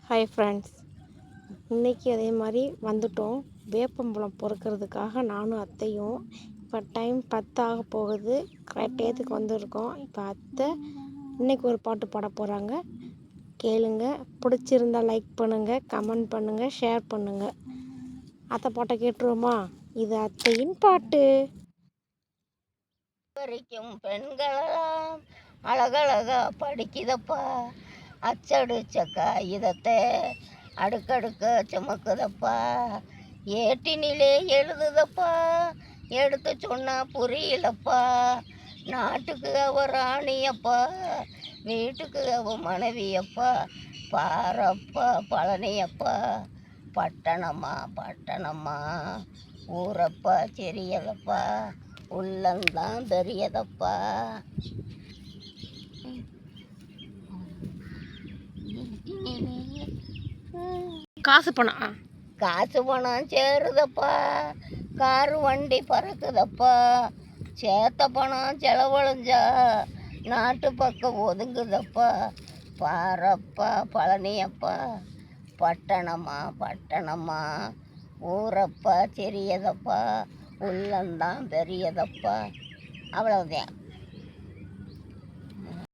Hi friends, இன்றைக்கி அதே மாதிரி வந்துட்டோம். வேப்பம்பழம் பொறுக்கிறதுக்காக நானும் அத்தையும். இப்போ டைம் 10 ஆக போகுது. கரெக்டேத்துக்கு வந்திருக்கோம். இப்போ அத்தை இன்றைக்கி ஒரு பாட்டு பாட போகிறாங்க, கேளுங்க. பிடிச்சிருந்தா லைக் பண்ணுங்கள், கமெண்ட் பண்ணுங்கள், ஷேர் பண்ணுங்கள். அத்தை பாட்டை கேட்டுருவோமா? இது அத்தையின் பாட்டு. வரைக்கும் பெண்களெல்லாம் அழகழகா படிக்குதப்பா, அச்சடிச்ச காகிதத்தை அடுக்கடுக்க சுமக்குதப்பா, ஏட்டினிலே எழுதுதப்பா, எடுத்து சொன்னா புரியலப்பா. நாட்டுக்கு அவ ராணியப்பா, வீட்டுக்கு அவ மனைவியப்பா, பாரப்பா பழனியப்பா, பட்டணமா பட்டணமா, ஊரப்பா தெரியலப்பா, உள்ளந்தான் பெரியதப்பா. காசு பணம் காசு பணம் சேருதப்பா, காரு வண்டி பறக்குதப்பா, சேத்த பணம் செலவழிஞ்சா நாட்டு பக்கம் ஒதுங்குதப்பா, பாரப்பா பழனியப்பா, பட்டணமா பட்டணமா, ஊரப்பா தெரியதப்பா, உள்ளந்தான் பெரியதப்பா. அவ்வளவுதான்.